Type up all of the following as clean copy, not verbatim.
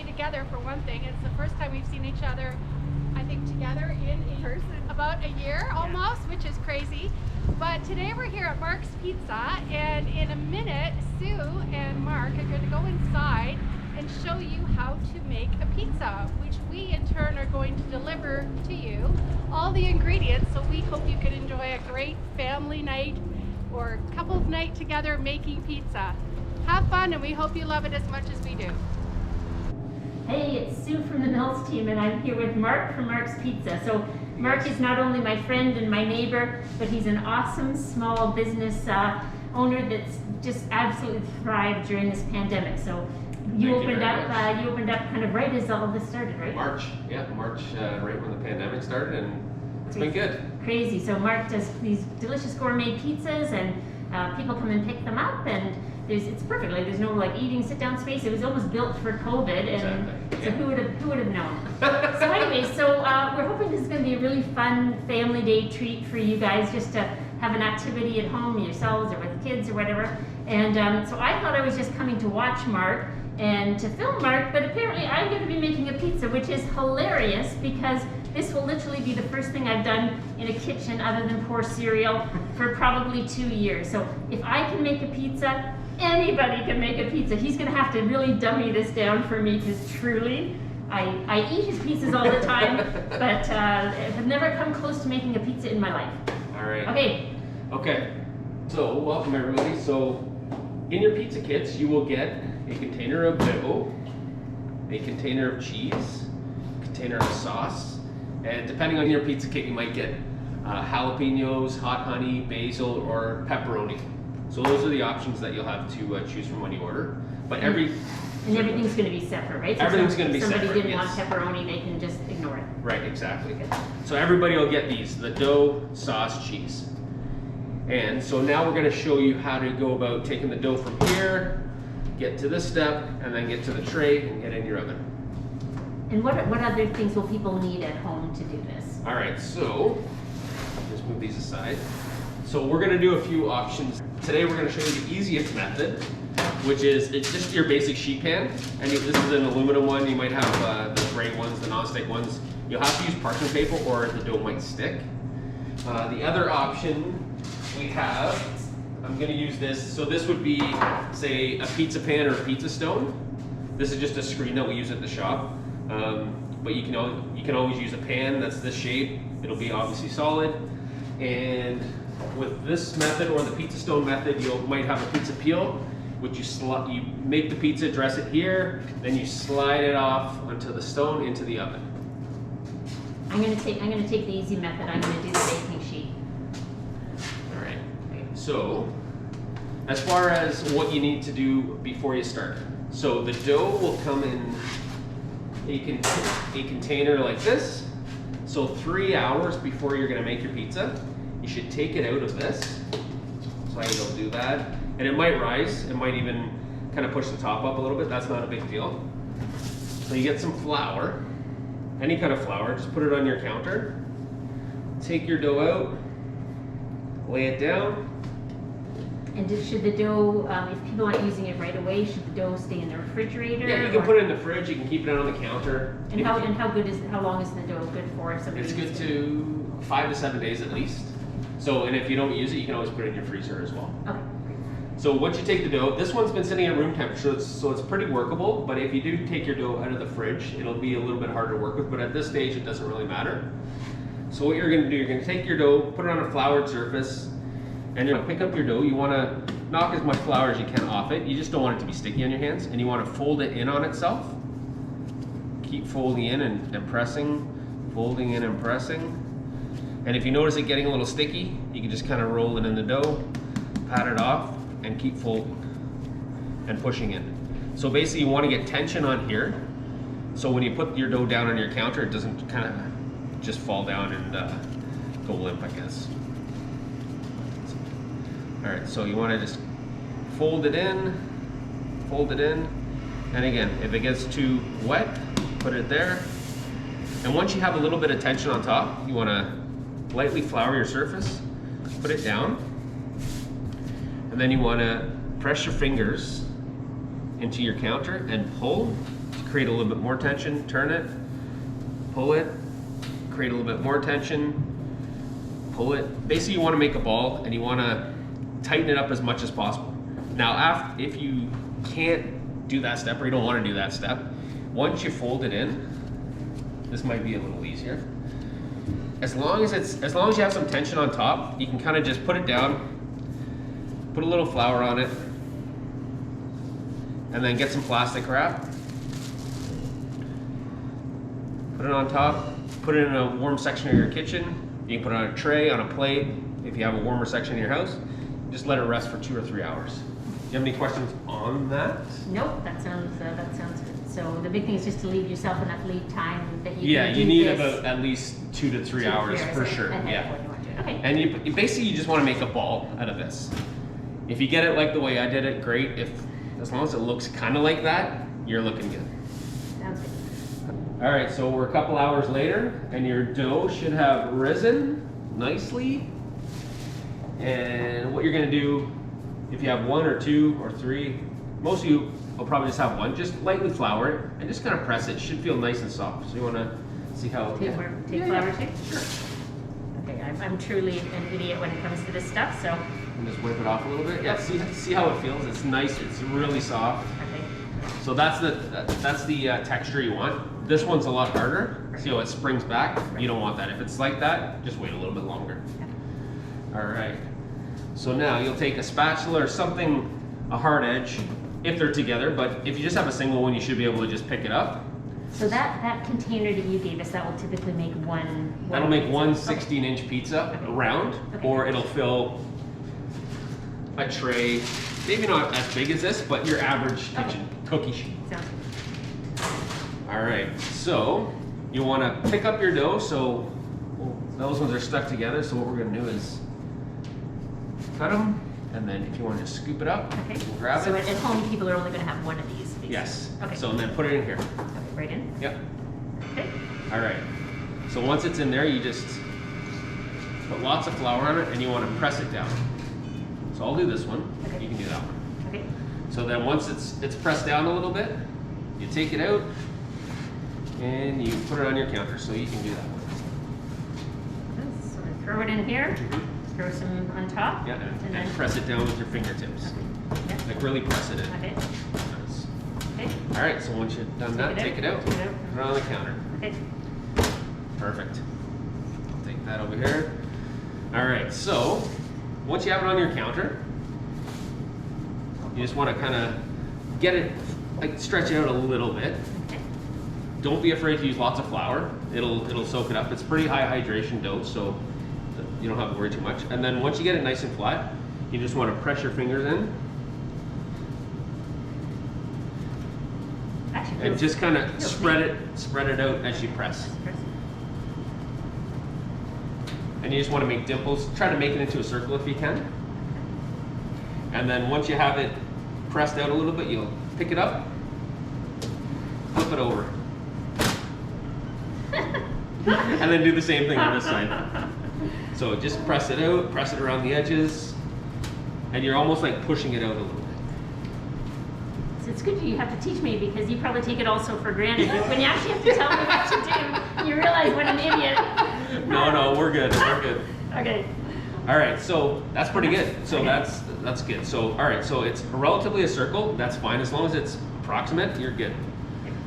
be together for one thing. It's the first time we've seen each other, I think, together in person about a year almost, which is crazy. But today we're here at Mark's Pizza, and in a minute, Sue and Mark are going to go inside and show you how to make a pizza, which we in turn are going to deliver to you all the ingredients, so we hope you can enjoy a great family night or couples night together making pizza. Have fun, and we hope you love it as much as we do. Hey, it's Sue from the Mills team, and I'm here with Mark from Mark's Pizza. So Mark is not only my friend and my neighbor, but he's an awesome small business owner that's just absolutely thrived during this pandemic. So you opened up kind of right as all this started, right? March, right when the pandemic started, and it's been good. Crazy. So Mark does these delicious gourmet pizzas, and people come and pick them up, and it's perfect. Like, there's no eating sit-down space. It was almost built for COVID, and so who would have known? So anyway, we're hoping this is going to be a really fun family day treat for you guys, just to have an activity at home yourselves or with kids or whatever. And so I thought I was just coming to watch Mark and to film Mark, but apparently I'm going to be making a pizza, which is hilarious because this will literally be the first thing I've done in a kitchen other than pour cereal for probably 2 years. So if I can make a pizza, anybody can make a pizza. He's going to have to really dummy this down for me, because truly, I eat his pizzas all the time, but have never come close to making a pizza in my life. All right. Okay. So welcome everybody. So in your pizza kits, you will get a container of dough, a container of cheese, a container of sauce, and depending on your pizza kit, you might get jalapenos, hot honey, basil, or pepperoni. So those are the options that you'll have to choose from when you order. But everything's going to be separate, right? So everything's going to be separate. If somebody didn't want pepperoni, they can just ignore it. Right, exactly. So everybody will get these: the dough, sauce, cheese. And so now we're going to show you how to go about taking the dough from here, get to this step, and then get to the tray and get in your oven. And what other things will people need at home to do this? All right, so just move these aside. So we're going to do a few options. Today we're going to show you the easiest method, which is it's just your basic sheet pan. And this is an aluminum one. You might have the gray ones, the non-stick ones. You'll have to use parchment paper or the dough might stick. The other option we have, I'm going to use this. So this would be, say, a pizza pan or a pizza stone. This is just a screen that we use at the shop. But you can always use a pan that's this shape. It'll be obviously solid. And with this method or the pizza stone method, you might have a pizza peel, which you make the pizza, dress it here, then you slide it off onto the stone into the oven. I'm going to take the easy method. I'm going to do the baking sheet. All right. So as far as what you need to do before you start, so the dough will come in a container like this. So 3 hours before you're going to make your pizza, you should take it out of this. So you'll do that. And it might rise. It might even kind of push the top up a little bit. That's not a big deal. So you get some flour, any kind of flour, just put it on your counter. Take your dough out, lay it down. And should the dough, if people aren't using it right away, should the dough stay in the refrigerator? Yeah, you can put it in the fridge. You can keep it on the counter. And how long is the dough good for? If somebody it's good to 5 to 7 days at least. So, and if you don't use it, you can always put it in your freezer as well. Okay. So once you take the dough, this one's been sitting at room temperature, so it's pretty workable. But if you do take your dough out of the fridge, it'll be a little bit harder to work with. But at this stage, it doesn't really matter. So what you're going to do, you're going to take your dough, put it on a floured surface, and you're going to pick up your dough. You want to knock as much flour as you can off it. You just don't want it to be sticky on your hands, and you want to fold it in on itself. Keep folding in and pressing, folding in and pressing. And if you notice it getting a little sticky, you can just kind of roll it in the dough, pat it off, and keep folding and pushing in. So basically you want to get tension on here, so when you put your dough down on your counter, it doesn't kind of just fall down and go limp, I guess. All right, so you want to just fold it in, and again, if it gets too wet, put it there. And once you have a little bit of tension on top, you want to lightly flour your surface, put it down, and then you want to press your fingers into your counter and pull to create a little bit more tension. Turn it, pull it, create a little bit more tension, pull it. Basically, you want to make a ball and you want to tighten it up as much as possible. Now, if you can't do that step or you don't want to do that step, once you fold it in, this might be a little easier. As long as you have some tension on top, you can kind of just put it down, put a little flour on it, and then get some plastic wrap. Put it on top, put it in a warm section of your kitchen. You can put it on a tray, on a plate, if you have a warmer section in your house. Just let it rest for 2 or 3 hours. Do you have any questions on that? Nope, that sounds good. So the big thing is just to leave yourself enough lead time that you Yeah, can you do need this about at least 2 to 3 hours for sure. ahead of Yeah. when you want to. Okay. And you basically you just want to make a ball out of this. If you get it like the way I did it, great. As long as it looks kind of like that, you're looking good. Sounds good. All right, so we're a couple hours later, and your dough should have risen nicely. And what you're gonna do, if you have 1 or 2 or 3, most of you will probably just have 1. Just lightly flour it and just kind of press it. It should feel nice and soft. So you want to see how. Take Yeah, flour too? Sure. Okay, I'm truly an idiot when it comes to this stuff, so. And just wipe it off a little bit. Yeah, see how it feels. It's nice. It's really soft. Okay. So that's the texture you want. This one's a lot harder. See how it springs back? You don't want that. If it's like that, just wait a little bit longer. All right. So now you'll take a spatula or something, a hard edge, if they're together. But if you just have a single one, you should be able to just pick it up. So that container that you gave us, that will typically make one. That'll make pizza. one Okay. 16-inch pizza Okay. round, Okay. or it'll fill a tray, maybe not as big as this, but your average kitchen cookie sheet. Sounds good. All right, so you want to pick up your dough. So those ones are stuck together. So what we're going to do is cut them, and then if you want to just scoop it up, Okay. we'll grab So it. at home, people are only going to have one of these. Basically. Yes. Okay. So then put it in here. Okay, right in. Yep. Okay. All right. So once it's in there, you just put lots of flour on it, and you want to press it down. So I'll do this one. Okay. You can do that one. Okay. So then once it's pressed down a little bit, you take it out and you put it on your counter. So you can do that one. So I throw it in here. Throw some on top. Yeah, And and then press it down with your fingertips. Yeah. Like really press it in. Okay. Nice. Okay. All right, so once you've done that, take it out. Take it out. Put it on the counter. Okay. Perfect. I'll take that over here. All right, so once you have it on your counter, you just want to kind of get it, like stretch it out a little bit. Okay. Don't be afraid to use lots of flour. It'll soak it up. It's pretty high hydration dough, so you don't have to worry too much. And then once you get it nice and flat, you just want to press your fingers in Actually, and just kind of spread it out as you press. And you just want to make dimples. Try to make it into a circle if you can. And then once you have it pressed out a little bit, you'll pick it up, flip it over. And then do the same thing on this side. So just press it out, press it around the edges, and you're almost like pushing it out a little bit. So it's good you have to teach me because you probably take it also for granted. But when you actually have to tell me what to do, you realize what an idiot. No, we're good. We're good. Okay. All right, so that's pretty good. So that's good. So all right, so it's relatively a circle. That's fine as long as it's approximate. You're good.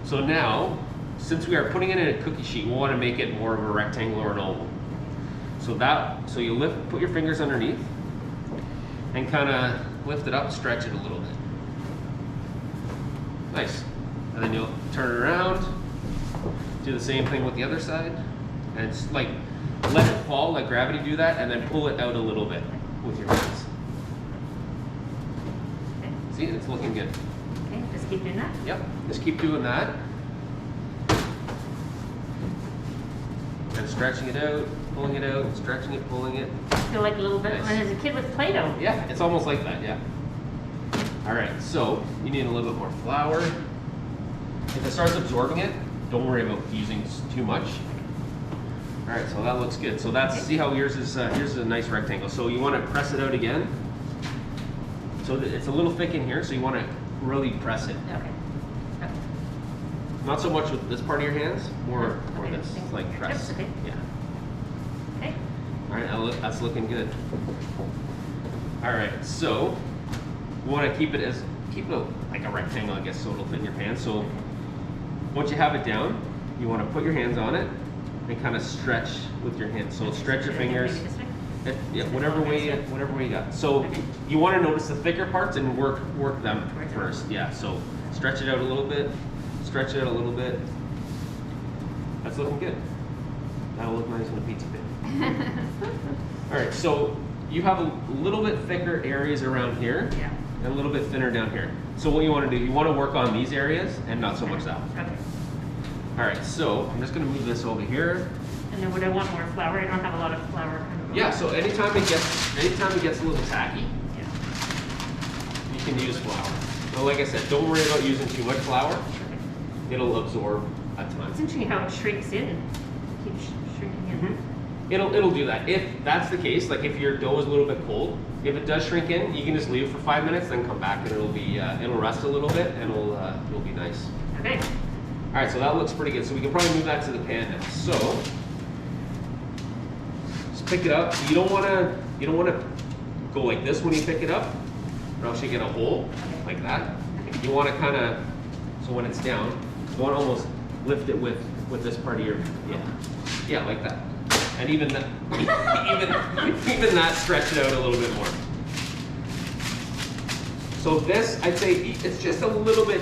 So now, since we are putting it in a cookie sheet, we want to make it more of a rectangle or an oval. So you put your fingers underneath, and kind of lift it up, stretch it a little bit. Nice. And then you'll turn it around, do the same thing with the other side, and it's like let it fall, let gravity do that, and then pull it out a little bit with your hands. Okay. See, it's looking good. Okay, just keep doing that. Yep, just keep doing that. And stretching it out, pulling it out, stretching it, pulling it. I feel like a little bit Nice. when I was a kid with Play-Doh. Yeah, it's almost like that, yeah. All right, so you need a little bit more flour. If it starts absorbing it, don't worry about using too much. All right, so that looks good. So that's, see how yours is a nice rectangle. So you want to press it out again. So it's a little thick in here, so you want to really press it. Okay. Okay. Not so much with this part of your hands, more Okay. this, like press. Yep, okay. Yeah. Okay. All right, that's looking good. All right, so you want to keep it like a rectangle, I guess, so it'll fit in your pan. So once you have it down, you want to put your hands on it and kind of stretch with your hands. So stretch your fingers. Maybe this way? Yeah, whatever way you got. So Okay. you want to notice the thicker parts and work them Towards it. first. Yeah. So stretch it out a little bit. Stretch it out a little bit. That's looking good. That'll look nice on a pizza pan. All right. So you have a little bit thicker areas around here. Yeah. And a little bit thinner down here. So what you want to do, you want to work on these areas and not so much that one. Okay. All right. So I'm just going to move this over here. And then would I want more flour? I don't have a lot of flour. Yeah. So anytime it gets a little tacky, Yeah. you can use flour. Well, like I said, don't worry about using too much flour. It'll absorb a It's ton. interesting how it shrinks in. Keeps shrinking in. Mhm. It'll do that. If that's the case, like if your dough is a little bit cold, if it does shrink in, you can just leave it for 5 minutes, then come back and it'll rest a little bit and it'll be nice. Okay. All right, so that looks pretty good. So we can probably move that to the pan now. So just pick it up. You don't want to go like this when you pick it up, or else you get a hole like that. You want to kind of, so when it's down, you want to almost lift it with this part of your, yeah, like that. And even that, even that, stretch it out a little bit more. So this, I'd say it's just a little bit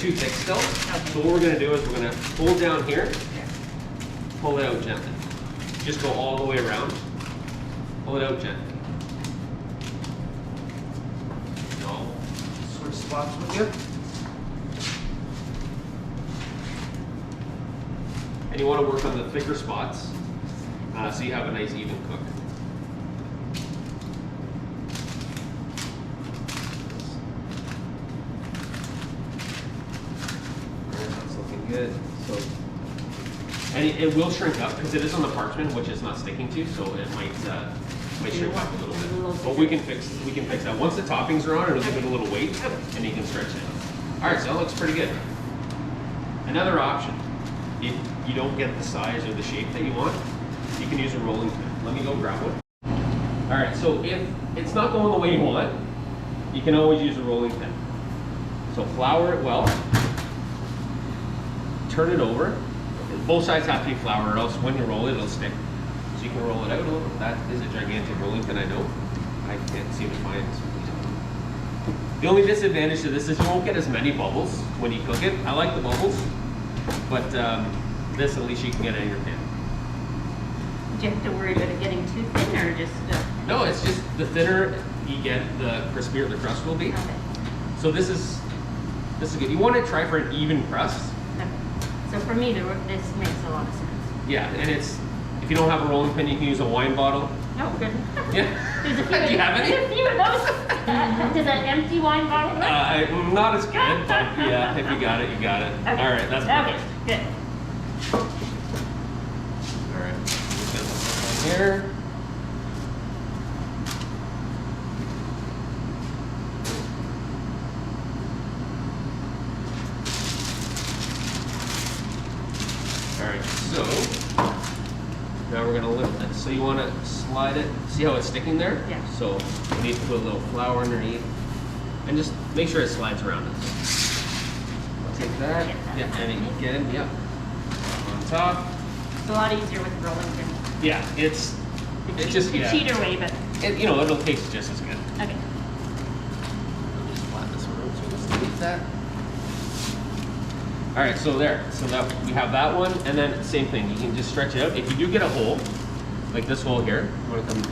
too thick still. So what we're gonna do is we're gonna hold down here, pull it out gently. Just go all the way around. Pull it out gently. No, switch spots with you. And you want to work on the thicker spots, so you have a nice even cook. Alright, that's looking good. So, and it will shrink up because it is on the parchment, which it's not sticking to, so it might shrink up a little bit. But we can fix that. Once the toppings are on, it'll give it a little weight, and you can stretch it. All right, so that looks pretty good. Another option, if you don't get the size or the shape that you want, you can use a rolling pin. Let me go grab one. All right, so if it's not going the way you want, you can always use a rolling pin. So flour it well, turn it over. Both sides have to be floured, or else when you roll it, it'll stick. So you can roll it out a little. That is a gigantic rolling pin, I know. I can't seem to find this. The only disadvantage to this is you won't get as many bubbles when you cook it. I like the bubbles, but this at least you can get it in your pan. Do you have to worry about it getting too thin or just? No, it's just the thinner you get, the crispier the crust will be. Okay. So this is good. You want to try for an even crust. Okay. So for me, this makes a lot of sense. Yeah, and it's, if you don't have a rolling pin, you can use a wine bottle. Oh, good. Yeah. There's a few. Do you have any? There's a few of those. Does that empty wine bottle work? Not as good, but yeah, if you got it, you got it. Okay. All right, that's perfect. Okay, good. All right, just gonna put this on here. All right, so now we're gonna lift this. So you want to slide it. See how it's sticking there? Yeah. So you need to put a little flour underneath, and just make sure it slides around us. Take that. Yeah, and again, yeah. On top. It's a lot easier with rolling pin. Yeah, it's just the cheater way, but it'll taste just as good. okay. I'll just flatten this one out so let's delete that. All right, so there. So that we have that one, and then same thing. You can just stretch it out. If you do get a hole, like this hole here, I'm gonna come.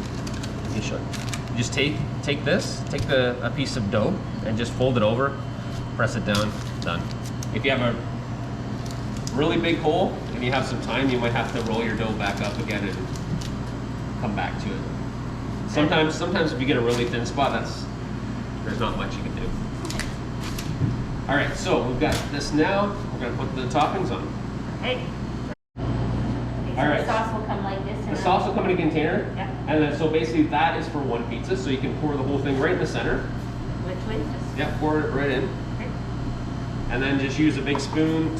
Let me show you. You just take this, take a piece of dough, and just fold it over, press it down, done. If you have a really big hole and you have some time, you might have to roll your dough back up again and come back to it. Sometimes if you get a really thin spot, there's not much you can do. All right, so we've got this now. We're gonna put the toppings on. Okay. All right. The sauce will come like this. The sauce will come in a container, Yeah. and then so basically that is for one pizza. So you can pour the whole thing right in the center. Which way? Just Yeah, pour it right in. And then just use a big spoon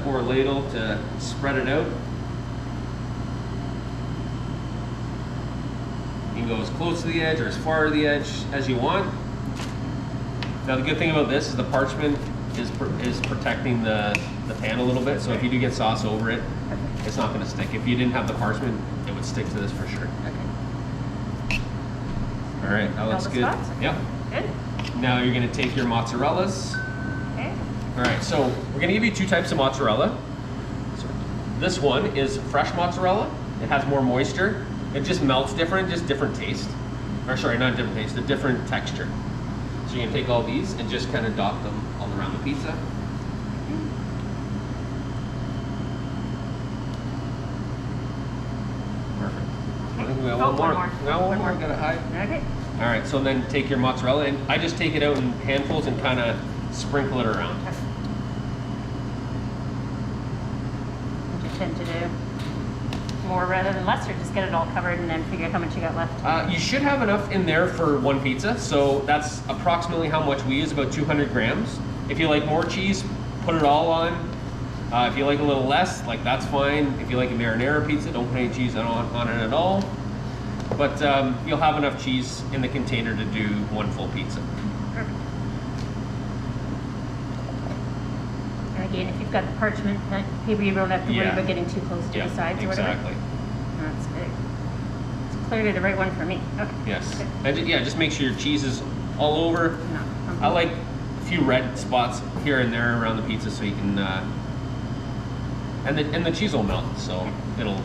or a ladle to spread it out. You can go as close to the edge or as far to the edge as you want. Now the good thing about this is the parchment is protecting the pan a little bit, so if you do get sauce over it, it's not going to stick. If you didn't have the parchment, it would stick to this for sure. Okay. All right, that looks good. Spots? Yep. Good. Now you're going to take your mozzarellas. Okay. All right, so we're going to give you 2 types of mozzarella. So this one is fresh mozzarella. It has more moisture. It just melts different, just different taste. Or sorry, not different taste, a different texture. So you can take all these and just kind of dot them all around the pizza. Perfect. I think we got one more. We got one more. Got it high. Okay. All right, so then take your mozzarella, and I just take it out in handfuls and kind of sprinkle it around. What you tend to do? More rather than less, or just get it all covered and then figure out how much you got left? You should have enough in there for one pizza, so that's approximately how much we use, about 200 grams. If you like more cheese, put it all on. If you like a little less, like that's fine. If you like a marinara pizza, don't put any cheese on it at all. But you'll have enough cheese in the container to do one full pizza. Perfect. And again, if you've got the parchment paper, you don't have to worry about getting too close to the sides or whatever. Exactly. That's good. It's clearly the right one for me. Okay. Yes. Good. And yeah, just make sure your cheese is all over. No. I like a few red spots here and there around the pizza, so you can, and the cheese will melt, so it'll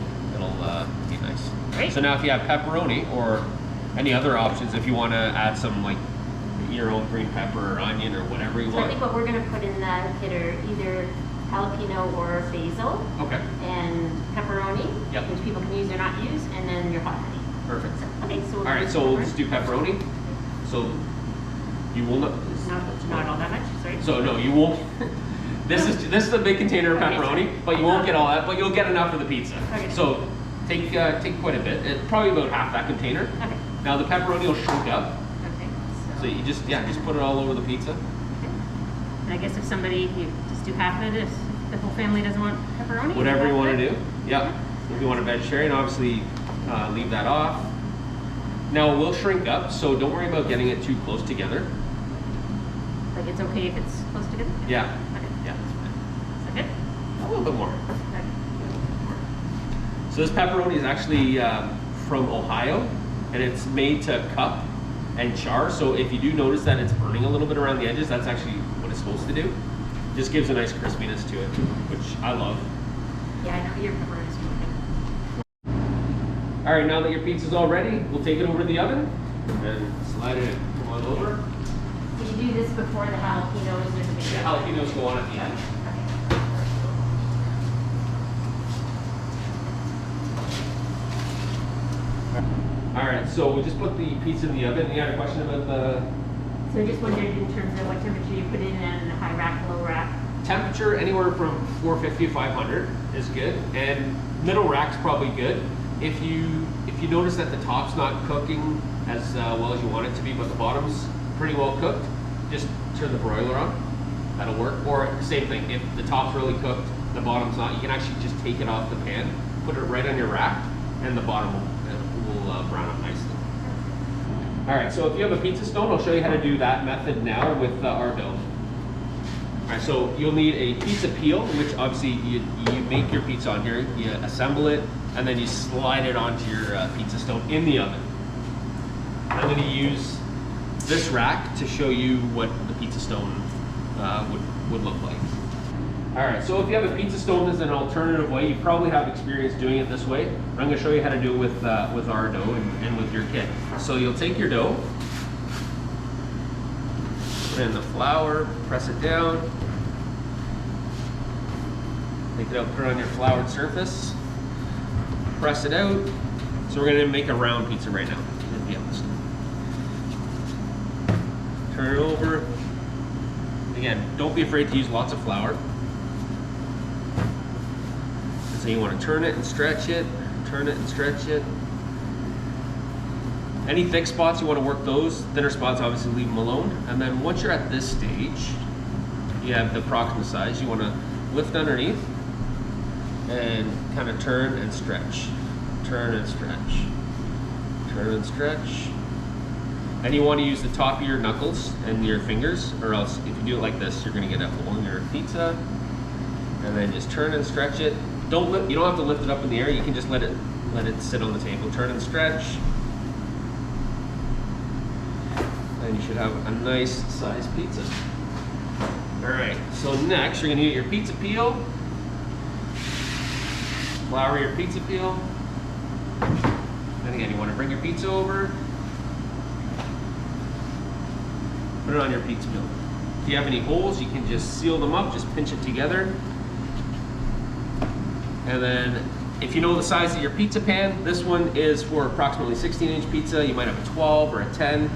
be nice. Great. So now if you have pepperoni or any other options, if you want to add some like your own green pepper or onion or whatever you So I want. think what we're going to put in the kit are either jalapeno or basil, Okay. and pepperoni, Yep. which people can use or not use, and then your hot honey. Perfect. So, okay, so we'll All right, so we'll just do pepperoni. So you will not. not all that much, sorry. So no, you won't. This is a big container of Okay, pepperoni, sorry. but you won't get all that. But you'll get enough for the pizza. Okay. So take quite a bit. Probably about half that container. Okay. Now the pepperoni will shrink up. Okay. So you just put it all over the pizza. Okay. And I guess if somebody, you just do half of it, if the whole family doesn't want pepperoni. Whatever you want to do. do. Yeah. If you want a vegetarian, obviously leave that off. Now it will shrink up, so don't worry about getting it too close together. Like it's okay if it's close together? Yeah. Okay. Yeah, that's fine. Is that good? A little bit more. Okay. So this pepperoni is actually from Ohio, and it's made to cup and char. So if you do notice that it's burning a little bit around the edges, that's actually what it's supposed to do. Just gives a nice crispiness to it, which I love. Yeah, I know your pepperoni is really good. All right, now that your pizza's all ready, we'll take it over to the oven and slide it in. Come on over. Can you do this before the jalapenos or the big The jalapenos go on at the end. All right, so we just put the pizza in the oven. You had a question about the So I just wondered in terms of what temperature you put in and high rack, low rack. temperature? Anywhere from 450 to 500 is good, and middle rack's probably good. If you notice that the top's not cooking as well as you want it to be, but the bottom's pretty well cooked, just turn the broiler on. That'll work. Or same thing, if the top's really cooked, the bottom's not, you can actually just take it off the pan, put it right on your rack, and the bottom will brown up nicely. All right, so if you have a pizza stone, I'll show you how to do that method now with our dough. All right, so you'll need a pizza peel, which obviously you make your pizza on here, you assemble it, and then you slide it onto your pizza stone in the oven. I'm going to use this rack to show you what the pizza stone would look like. All right, so if you have a pizza stone as an alternative way, you probably have experience doing it this way. I'm going to show you how to do it with our dough and with your kit. So you'll take your dough, put in the flour, press it down, take it out, put it on your floured surface, press it out. So we're going to make a round pizza right now. Turn it over. Again, don't be afraid to use lots of flour. So you want to turn it and stretch it, turn it and stretch it. Any thick spots, you want to work those. Thinner spots, obviously leave them alone. And then once you're at this stage, you have the approximate size. You want to lift underneath and kind of turn and stretch. Turn and stretch. Turn and stretch. And you want to use the top of your knuckles and your fingers, or else if you do it like this, you're going to get a hole in your pizza. And then just turn and stretch it. You don't have to lift it up in the air. You can just let it sit on the table. Turn and stretch. And you should have a nice sized pizza. All right, so next you're gonna get your pizza peel. Flour your pizza peel. Then again, you wanna bring your pizza over. Put it on your pizza peel. If you have any holes, you can just seal them up, just pinch it together. And then, if you know the size of your pizza pan, this one is for approximately 16-inch pizza. You might have a 12 or a 10.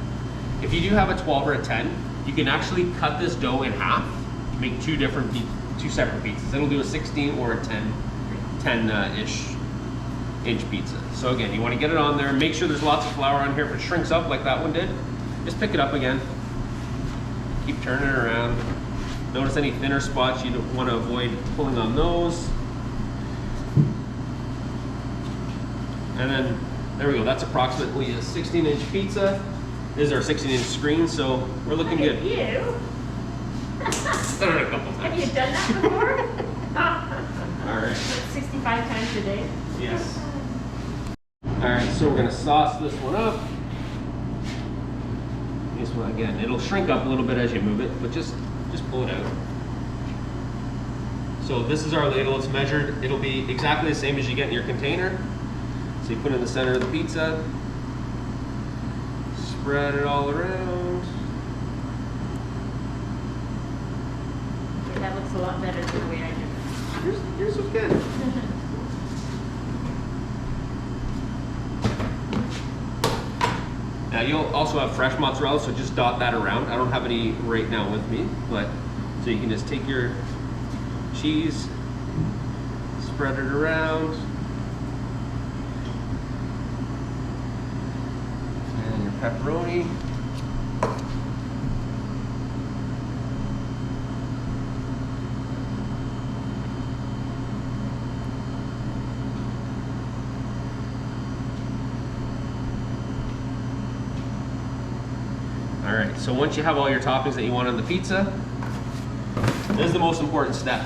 If you do have a 12 or a 10, you can actually cut this dough in half, make two separate pizzas. It'll do a 16 or a 10-ish inch pizza. So again, you want to get it on there. Make sure there's lots of flour on here. If it shrinks up like that one did, just pick it up again. Keep turning it around. Notice any thinner spots, you don't want to avoid pulling on those. And then, there we go. That's approximately a 16-inch pizza. This is our 16-inch screen, so we're looking good. You? Done it a couple times. Have you done that before? All right. 65 times a day? Yes. All right, so we're gonna sauce this one up. This one, again, it'll shrink up a little bit as you move it, but just pull it out. So this is our ladle, it's measured. It'll be exactly the same as you get in your container. So you put it in the center of the pizza. Spread it all around. Okay, that looks a lot better than the way I did it. Yours was good. Now you'll also have fresh mozzarella, so just dot that around. I don't have any right now with me, but so you can just take your cheese, spread it around. And your pepperoni. All right, so once you have all your toppings that you want on the pizza, this is the most important step.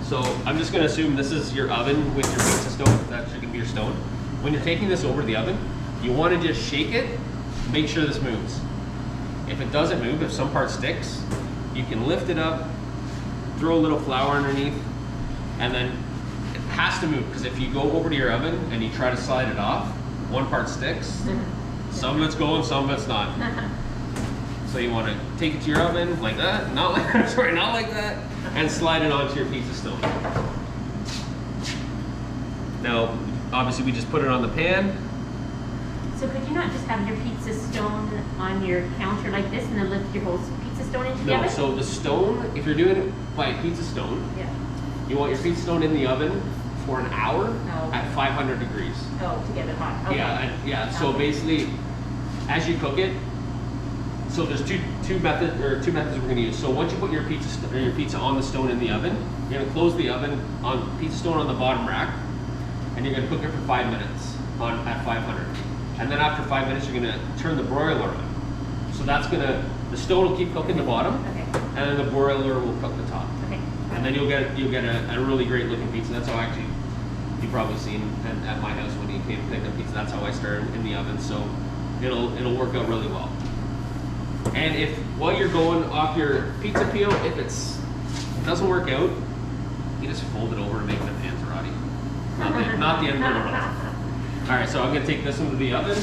So I'm just gonna assume this is your oven with your pizza stone. That's gonna be your stone. When you're taking this over to the oven, you wanna just shake it, make sure this moves. If it doesn't move, if some part sticks, you can lift it up, throw a little flour underneath, and then it has to move, because if you go over to your oven and you try to slide it off, one part sticks, some of it's going, some of it's not. So you want to take it to your oven like that, not like that, and slide it onto your pizza stone. Now, obviously we just put it on the pan. So could you not just have your pizza stone on your counter like this and then lift your whole pizza stone into the oven? No, so the stone, if you're doing it by a pizza stone, Yeah. you want your pizza stone in the oven for an hour at 500 degrees. Oh, to get it hot. Okay. Yeah. So basically, as you cook it, so there's two methods we're going to use. So once you put your pizza on the stone in the oven, you're going to close the oven on pizza stone on the bottom rack, and you're going to cook it for 5 minutes at 500. And then after 5 minutes, you're going to turn the broiler on. So the stone will keep cooking the bottom, Okay. and then the broiler will cook the top. Okay. And then you'll get a really great looking pizza. That's how you've probably seen at my house when you came to pick up pizza. That's how I started in the oven. So it'll work out really well. And if while you're going off your pizza peel, if it doesn't work out, you just fold it over to make the panzerotti. Not the end of the world. All right, so I'm gonna take this into the oven.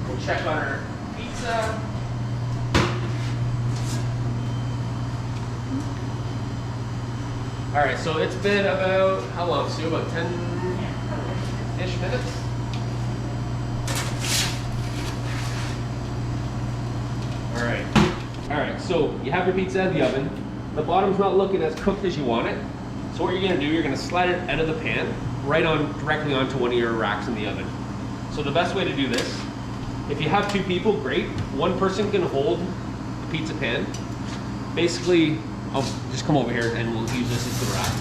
We'll check on our pizza. All right, so it's been about, how long, Sue? About 10-ish minutes? All right, so you have your pizza in the oven. The bottom's not looking as cooked as you want it. So what you're gonna do, you're gonna slide it out of the pan, directly onto one of your racks in the oven. So the best way to do this, if you have two people, great. One person can hold the pizza pan. Basically, I'll just come over here and we'll use this as the rack.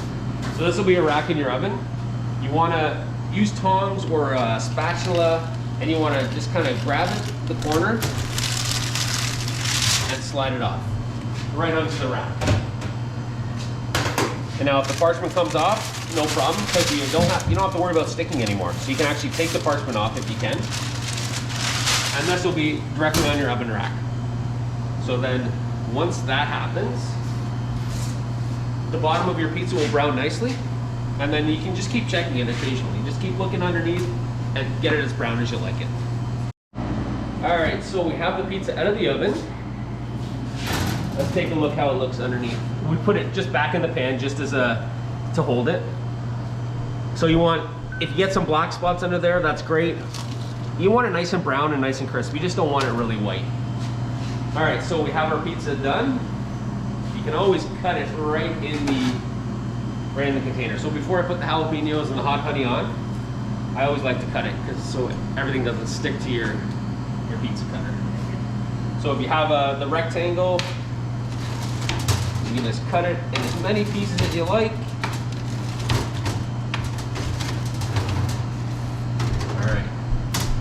So this will be a rack in your oven. You want to use tongs or a spatula, and you want to just kind of grab it, the corner, and slide it off right onto the rack. And now if the parchment comes off, no problem, because you don't have to worry about sticking anymore. So you can actually take the parchment off if you can. And this will be directly on your oven rack. So then once that happens, the bottom of your pizza will brown nicely, and then you can just keep checking it occasionally. Just keep looking underneath and get it as brown as you like it. All right, so we have the pizza out of the oven. Let's take a look how it looks underneath. We put it just back in the pan just as to hold it. So you want, if you get some black spots under there, that's great. You want it nice and brown and nice and crisp. You just don't want it really white. All right, so we have our pizza done. You can always cut it right in the container. So before I put the jalapenos and the hot honey on, I always like to cut it because so everything doesn't stick to your pizza cutter. So if you have the rectangle, you can just cut it in as many pieces as you like. All right,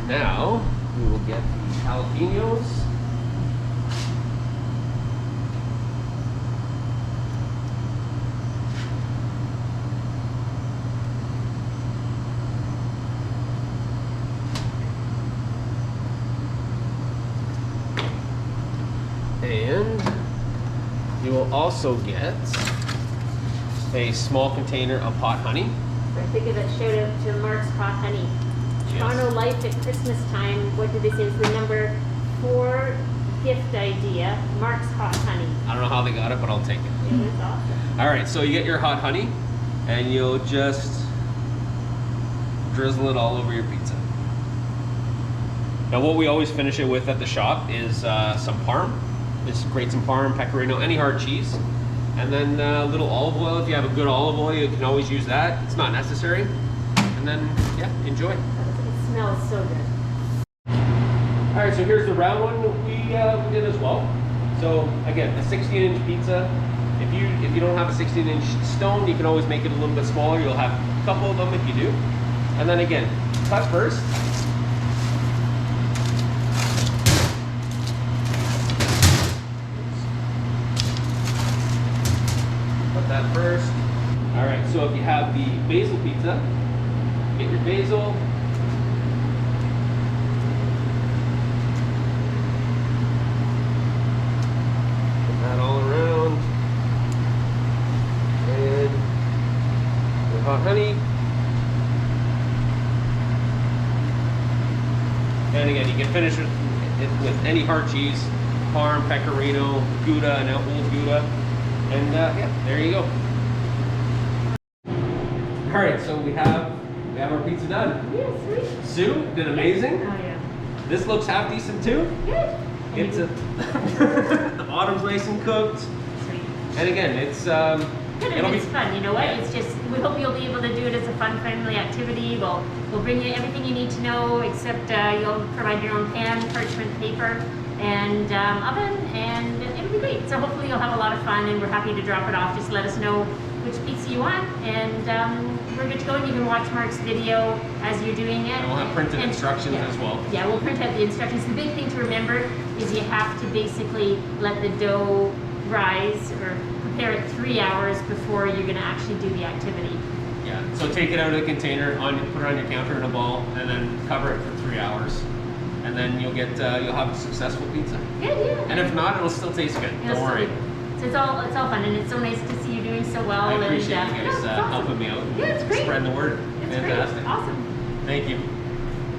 now we will get the jalapenos. And you will also get a small container of hot honey. I think of that shout out to Mark's Hot Honey. Yes. Toronto Life at Christmas time, what did they say? It's the number 4 gift idea, Mark's Hot Honey. I don't know how they got it, but I'll take it. Yeah, that's awesome. All right, so you get your hot honey and you'll just drizzle it all over your pizza. Now what we always finish it with at the shop is some parm. Just grate some parm, pecorino, any hard cheese. And then a little olive oil. If you have a good olive oil, you can always use that. It's not necessary. And then, yeah, enjoy. It smells so good. All right, so here's the round one we did as well. So again, a 16-inch pizza. If you don't have a 16-inch stone, you can always make it a little bit smaller. You'll have a couple of them if you do. And then again, cut first. Put that first. All right, so if you have the basil pizza, get your basil. Put that all around. And your hot honey. And again, you can finish it with any hard cheese, parm, pecorino, Gouda, and old Gouda. And yeah, there you go. All right, so we have our pizza done. Yeah, sweet. Sue did amazing. Oh yeah. This looks half decent too. Good. It's the bottom's nice and cooked. Sweet. And again, it's Good, it'll and it's be fun, you know what? yeah. It's just, we hope you'll be able to do it as a fun, friendly activity. We'll bring you everything you need to know, except you'll provide your own pan, parchment paper, and oven, and it'll be great. So hopefully you'll have a lot of fun, and we're happy to drop it off. Just let us know which pizza you want, and we're good to go. And you can watch Mark's video as you're doing it. And we'll have printed instructions as well. Yeah, we'll print out the instructions. The big thing to remember is you have to basically let the dough rise or prepare it 3 hours before you're going to actually do the activity. Yeah. So take it out of the container, put it on your counter in a ball, and then cover it for 3 hours, and then you'll have a successful pizza. Good, yeah. And if not, it'll still taste good. It'll Don't worry. still be- So it's all fun, and it's so nice to see you doing so well. I appreciate and, you guys it's awesome. helping me out. Yeah, it's great. Spreading the word. It's Fantastic. great. Awesome. Thank you.